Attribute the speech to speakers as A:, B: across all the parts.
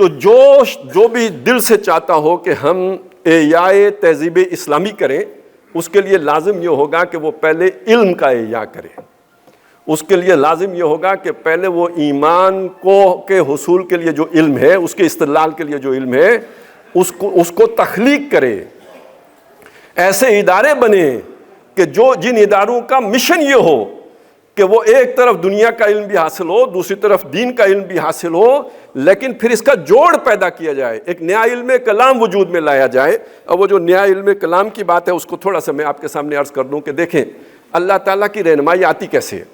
A: تو جو بھی دل سے چاہتا ہو کہ ہم احیاء تہذیب اسلامی کریں، اس کے لیے لازم یہ ہوگا کہ وہ پہلے علم کا احیاء کرے. اس کے لیے لازم یہ ہوگا کہ پہلے وہ ایمان کے حصول کے لیے جو علم ہے، اس کے استدلال کے لیے جو علم ہے، اس کو تخلیق کرے. ایسے ادارے بنے کہ جن اداروں کا مشن یہ ہو کہ وہ ایک طرف دنیا کا علم بھی حاصل ہو، دوسری طرف دین کا علم بھی حاصل ہو، لیکن پھر اس کا جوڑ پیدا کیا جائے، ایک نیا علم کلام وجود میں لایا جائے. اور وہ جو نیا علم کلام کی بات ہے، اس کو تھوڑا سا میں آپ کے سامنے عرض کر دوں کہ دیکھیں اللہ تعالیٰ کی رہنمائی آتی کیسے ہے.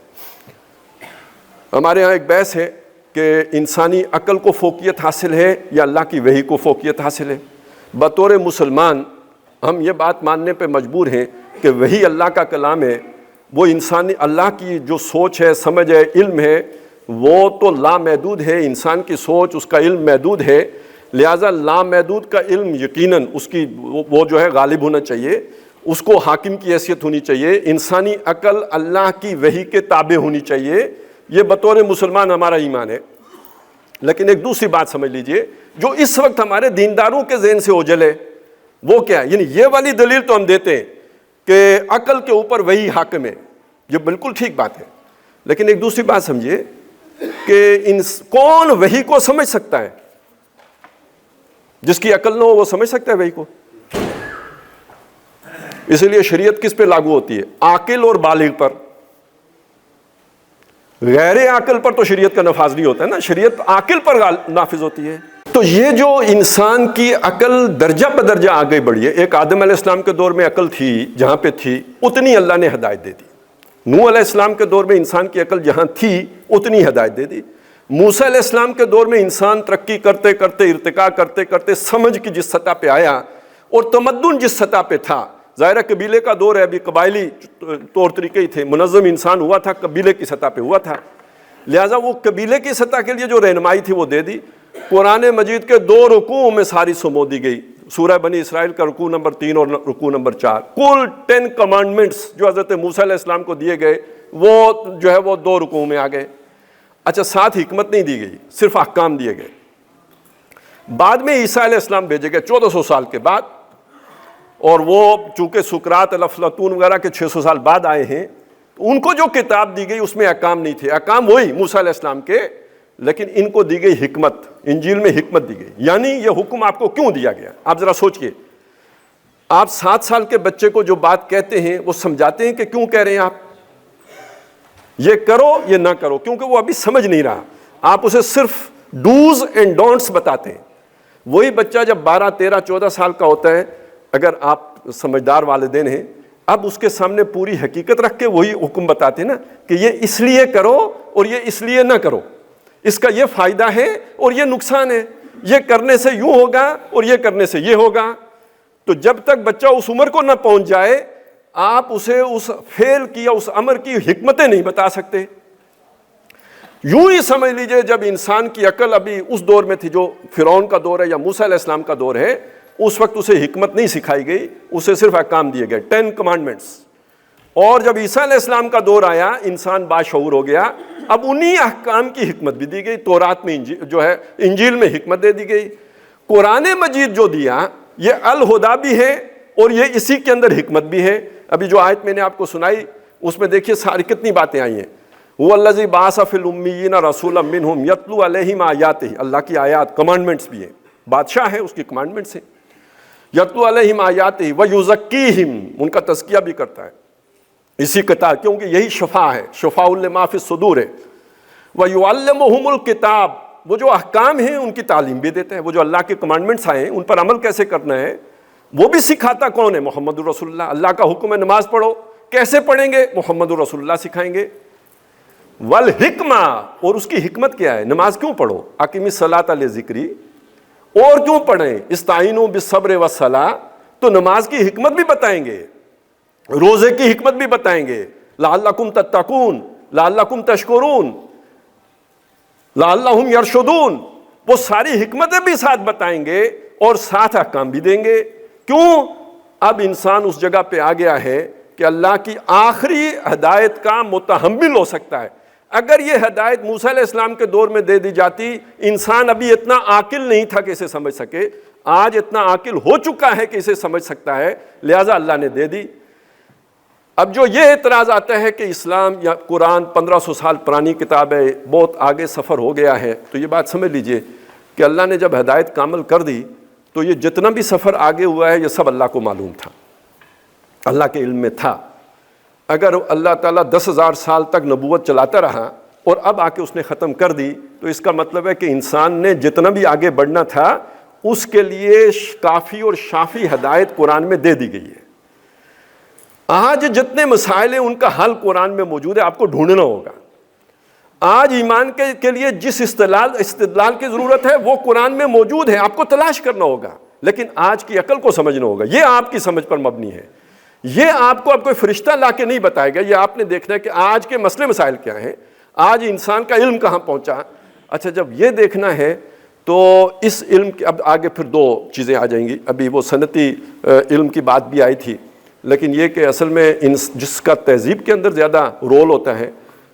A: ہمارے ہاں ایک بحث ہے کہ انسانی عقل کو فوقیت حاصل ہے یا اللہ کی وحی کو فوقیت حاصل ہے. بطور مسلمان ہم یہ بات ماننے پہ مجبور ہیں کہ وحی اللہ کا کلام ہے. وہ انسانی اللہ کی جو سوچ ہے، سمجھ ہے، علم ہے، وہ تو لامحدود ہے. انسان کی سوچ، اس کا علم محدود ہے، لہٰذا لامحدود کا علم یقیناً اس کی وہ جو ہے غالب ہونا چاہیے، اس کو حاکم کی حیثیت ہونی چاہیے. انسانی عقل اللہ کی وحی کے تابع ہونی چاہیے. یہ بطور مسلمان ہمارا ایمان ہے. لیکن ایک دوسری بات سمجھ لیجئے جو اس وقت ہمارے دینداروں کے ذہن سے اوجھل ہے، وہ کیا ہے؟ یعنی یہ والی دلیل تو ہم دیتے ہیں کہ عقل کے اوپر وہی حاکم ہے، یہ بالکل ٹھیک بات ہے. لیکن ایک دوسری بات سمجھیے کہ کون وحی کو سمجھ سکتا ہے؟ جس کی عقل نہ ہو وہ سمجھ سکتا ہے وحی کو؟ اس لیے شریعت کس پہ لاگو ہوتی ہے؟ عاقل اور بالغ پر. غیر عاقل پر تو شریعت کا نفاذ نہیں ہوتا ہے نا، شریعت عاقل پر نافذ ہوتی ہے. تو یہ جو انسان کی عقل درجہ بدرجہ آگے بڑھی ہے، ایک آدم علیہ السلام کے دور میں عقل تھی جہاں پہ تھی، اتنی اللہ نے ہدایت دے دی. نوح علیہ السلام کے دور میں انسان کی عقل جہاں تھی اتنی ہدایت دے دی. موسیٰ علیہ السلام کے دور میں انسان ترقی کرتے کرتے، ارتقا کرتے کرتے سمجھ کی جس سطح پہ آیا اور تمدن جس سطح پہ تھا، ظاہرہ قبیلے کا دور ہے، ابھی قبائلی طور طریقے ہی تھے، منظم انسان ہوا تھا، قبیلے کی سطح پہ ہوا تھا، لہٰذا وہ قبیلے کی سطح کے لیے جو رہنمائی تھی وہ دے دی. قرآن مجید کے 2 رکوعوں میں ساری سمو دی گئی. سورہ بنی اسرائیل کا رکوع نمبر 3 اور رکوع نمبر 4. کل 10 کمانڈمنٹس جو حضرت موسیٰ علیہ السلام کو دیے گئے وہ جو ہے وہ 2 رکوعوں میں آ گئے. اچھا، ساتھ حکمت نہیں دی گئی، صرف احکام دیے گئے. بعد میں عیسیٰ علیہ السلام بھیجے گئے 1400 سال کے بعد، اور وہ چونکہ سقراط، افلاطون وغیرہ کے 600 سال بعد آئے ہیں، ان کو جو کتاب دی گئی اس میں احکام نہیں تھے. احکام وہی موسیٰ علیہ السلام کے، لیکن ان کو دی گئی حکمت. انجیل میں حکمت دی گئی. یعنی یہ حکم آپ کو کیوں دیا گیا؟ آپ ذرا سوچئے. آپ 7 سال کے بچے کو جو بات کہتے ہیں وہ سمجھاتے ہیں کہ کیوں کہہ رہے ہیں آپ یہ کرو یہ نہ کرو، کیونکہ وہ ابھی سمجھ نہیں رہا. آپ اسے صرف ڈوز اینڈ ڈونٹس بتاتے ہیں. وہی بچہ جب 12، 13، 14 سال کا ہوتا ہے، اگر آپ سمجھدار والدین ہیں، اب اس کے سامنے پوری حقیقت رکھ کے وہی حکم بتاتے ہیں نا کہ یہ اس لیے کرو اور یہ اس لیے نہ کرو، اس کا یہ فائدہ ہے اور یہ نقصان ہے، یہ کرنے سے یوں ہوگا اور یہ کرنے سے یہ ہوگا. تو جب تک بچہ اس عمر کو نہ پہنچ جائے، آپ اسے اس فعل کی یا اس امر کی حکمتیں نہیں بتا سکتے. یوں ہی سمجھ لیجئے جب انسان کی عقل ابھی اس دور میں تھی جو فرعون کا دور ہے یا موسیٰ علیہ السلام کا دور ہے، اس وقت اسے حکمت نہیں سکھائی گئی، اسے صرف احکام دیے گئے، 10 کمانڈمنٹس. اور جب عیسیٰ علیہ السلام کا دور آیا، انسان باشعور ہو گیا، اب انہی احکام کی حکمت بھی دی گئی. تورات میں جو ہے انجیل میں حکمت دے دی گئی. قرآن مجید جو دیا یہ الہدیٰ بھی ہے اور یہ اسی کے اندر حکمت بھی ہے. ابھی جو آیت میں نے آپ کو سنائی اس میں دیکھیے ساری کتنی باتیں آئی ہیں. هو الذی بعث فی الامیین رسولا منہم یتلو علیہم آیاتہ، اللہ کی آیات، کمانڈمنٹس بھی ہیں، بادشاہ ہے اس کی کمانڈمنٹس ہیں. یتلو علیہم آیاتہ ویزکیہم، ان کا تزکیہ بھی کرتا ہے اسی کتاب، کیونکہ یہی شفا ہے، شفاء لما فی الصدور ہے. ویعلمہم الکتاب، وہ جو احکام ہیں ان کی تعلیم بھی دیتا ہے. وہ جو اللہ کے کمانڈمنٹس آئے ہیں ان پر عمل کیسے کرنا ہے وہ بھی سکھاتا کون ہے؟ محمد الرسول اللہ. اللہ کا حکم ہے نماز پڑھو، کیسے پڑھیں گے؟ محمد الرسول اللہ سکھائیں گے. والحکمہ، اور اس کی حکمت کیا ہے؟ نماز کیوں پڑھو؟ اقیم الصلاۃ لذکری، اور کیوں پڑھیں؟ استعینوا بالصبر والصلاۃ، تو نماز کی حکمت بھی بتائیں گے، روزے کی حکمت بھی بتائیں گے، لعلکم تتقون، لعلکم تشکرون، لعلہم یرشدون، وہ ساری حکمتیں بھی ساتھ بتائیں گے اور ساتھ احکام بھی دیں گے. کیوں؟ اب انسان اس جگہ پہ آ گیا ہے کہ اللہ کی آخری ہدایت کا متحمل ہو سکتا ہے. اگر یہ ہدایت موسیٰ علیہ السلام کے دور میں دے دی جاتی، انسان ابھی اتنا عاقل نہیں تھا کہ اسے سمجھ سکے، آج اتنا عاقل ہو چکا ہے کہ اسے سمجھ سکتا ہے، لہٰذا اللہ نے دے دی۔ اب جو یہ اعتراض آتا ہے کہ اسلام یا قرآن 1500 سال پرانی کتاب ہے، بہت آگے سفر ہو گیا ہے، تو یہ بات سمجھ لیجئے کہ اللہ نے جب ہدایت کامل کر دی تو یہ جتنا بھی سفر آگے ہوا ہے یہ سب اللہ کو معلوم تھا، اللہ کے علم میں تھا۔ اگر اللہ تعالیٰ 10,000 سال تک نبوت چلاتا رہا اور اب آ کے اس نے ختم کر دی، تو اس کا مطلب ہے کہ انسان نے جتنا بھی آگے بڑھنا تھا اس کے لیے کافی اور شافی ہدایت قرآن میں دے دی گئی ہے۔ آج جتنے مسائل ہیں ان کا حل قرآن میں موجود ہے، آپ کو ڈھونڈنا ہوگا۔ آج ایمان کے لیے جس استدلال کی ضرورت ہے وہ قرآن میں موجود ہے، آپ کو تلاش کرنا ہوگا، لیکن آج کی عقل کو سمجھنا ہوگا۔ یہ آپ کی سمجھ پر مبنی ہے، یہ آپ کو اب کوئی فرشتہ لا کے نہیں بتائے گا، یہ آپ نے دیکھنا ہے کہ آج کے مسئلے مسائل کیا ہیں، آج انسان کا علم کہاں پہنچا۔ اچھا، جب یہ دیکھنا ہے تو اس علم کے اب آگے پھر دو چیزیں آ جائیں گی۔ ابھی وہ صنعتی علم کی بات بھی آئی تھی، لیکن یہ کہ اصل میں جس کا تہذیب کے اندر زیادہ رول ہوتا ہے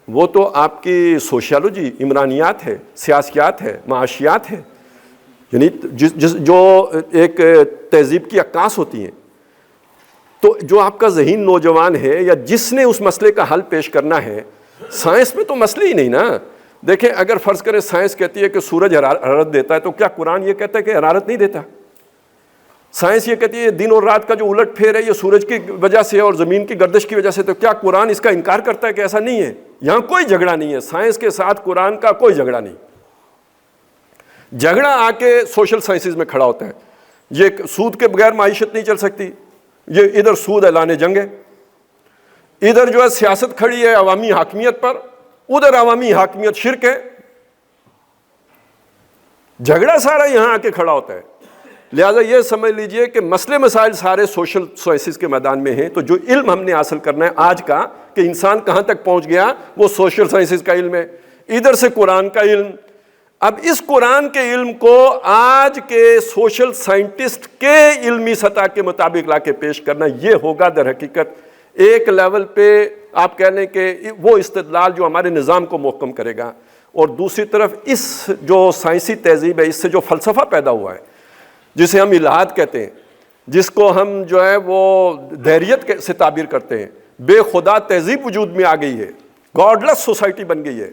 A: وہ تو آپ کی سوشیالوجی، عمرانیات ہے، سیاسیات ہے، معاشیات ہے، یعنی جو ایک تہذیب کی عکاس ہوتی ہیں۔ تو جو آپ کا ذہین نوجوان ہے یا جس نے اس مسئلے کا حل پیش کرنا ہے، سائنس میں تو مسئلہ ہی نہیں نا۔ دیکھیں، اگر فرض کریں سائنس کہتی ہے کہ سورج حرارت دیتا ہے، تو کیا قرآن یہ کہتا ہے کہ حرارت نہیں دیتا؟ سائنس یہ کہتی ہے دن اور رات کا جو الٹ پھیر ہے یہ سورج کی وجہ سے اور زمین کی گردش کی وجہ سے، تو کیا قرآن اس کا انکار کرتا ہے کہ ایسا نہیں ہے؟ یہاں کوئی جھگڑا نہیں ہے، سائنس کے ساتھ قرآن کا کوئی جھگڑا نہیں۔ جھگڑا آ کے سوشل سائنسز میں کھڑا ہوتا ہے، یہ سود کے بغیر معیشت نہیں چل سکتی، یہ ادھر سود اعلان جنگ ہے، ادھر جو ہے سیاست کھڑی ہے عوامی حاکمیت پر، ادھر عوامی حاکمیت شرک ہے، جھگڑا سارا یہاں آ کے کھڑا ہوتا ہے۔ لہٰذا یہ سمجھ لیجئے کہ مسئلے مسائل سارے سوشل سائنسز کے میدان میں ہیں، تو جو علم ہم نے حاصل کرنا ہے آج کا کہ انسان کہاں تک پہنچ گیا، وہ سوشل سائنسز کا علم ہے، ادھر سے قرآن کا علم۔ اب اس قرآن کے علم کو آج کے سوشل سائنٹسٹ کے علمی سطح کے مطابق لا کے پیش کرنا، یہ ہوگا در حقیقت ایک لیول پہ آپ کہہ لیں کہ وہ استدلال جو ہمارے نظام کو محکم کرے گا۔ اور دوسری طرف اس جو سائنسی تہذیب ہے، اس سے جو فلسفہ پیدا ہوا ہے جسے ہم الہاد کہتے ہیں، جس کو ہم جو ہے وہ دہریت سے تعبیر کرتے ہیں، بے خدا تہذیب وجود میں آ گئی ہے، گاڈ لیس سوسائٹی بن گئی ہے،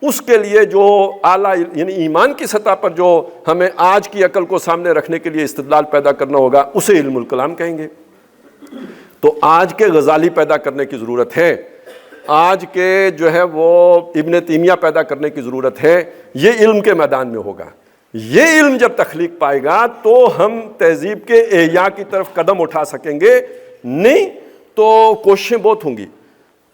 A: اس کے لیے جو اعلیٰ یعنی ایمان کی سطح پر جو ہمیں آج کی عقل کو سامنے رکھنے کے لیے استدلال پیدا کرنا ہوگا، اسے علم الکلام کہیں گے۔ تو آج کے غزالی پیدا کرنے کی ضرورت ہے، آج کے جو ہے وہ ابن تیمیہ پیدا کرنے کی ضرورت ہے، یہ علم کے میدان میں ہوگا۔ یہ علم جب تخلیق پائے گا تو ہم تہذیب کے احیاء کی طرف قدم اٹھا سکیں گے، نہیں تو کوششیں بہت ہوں گی،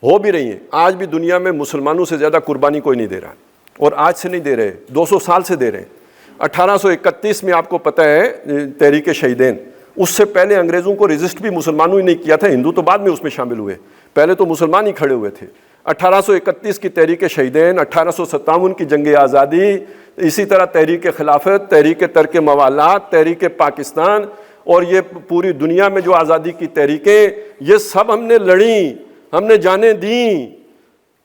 A: ہو بھی رہی ہیں۔ آج بھی دنیا میں مسلمانوں سے زیادہ قربانی کوئی نہیں دے رہا، اور آج سے نہیں دے رہے، 200 سال سے دے رہے ہیں۔ 1831 میں آپ کو پتہ ہے تحریک شہیدین، اس سے پہلے انگریزوں کو ریزسٹ بھی مسلمانوں ہی نہیں کیا تھا، ہندو تو بعد میں اس میں شامل ہوئے، پہلے تو مسلمان ہی کھڑے ہوئے تھے۔ 1831 کی تحریک شہیدین، 1857 کی جنگ آزادی، اسی طرح تحریک خلافت، تحریک ترک موالات، تحریک پاکستان، اور یہ پوری دنیا میں جو آزادی کی تحریکیں، یہ سب ہم نے لڑیں، ہم نے جانیں دیں،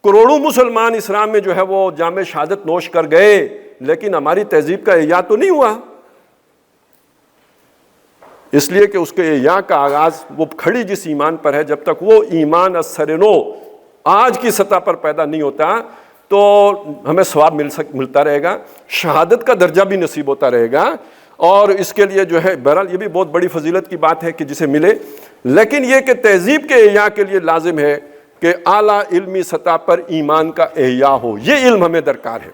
A: کروڑوں مسلمان اسلام میں جو ہے وہ جام شہادت نوش کر گئے، لیکن ہماری تہذیب کا احیاء تو نہیں ہوا، اس لیے کہ اس کے احیاء کا آغاز وہ کھڑی جس ایمان پر ہے، جب تک وہ ایمان اثر نو آج کی سطح پر پیدا نہیں ہوتا تو ہمیں ثواب ملتا رہے گا، شہادت کا درجہ بھی نصیب ہوتا رہے گا، اور اس کے لیے جو ہے بہرحال یہ بھی بہت بڑی فضیلت کی بات ہے کہ جسے ملے، لیکن یہ کہ تہذیب کے احیاء کے لیے لازم ہے کہ اعلیٰ علمی سطح پر ایمان کا احیاء ہو، یہ علم ہمیں درکار ہے۔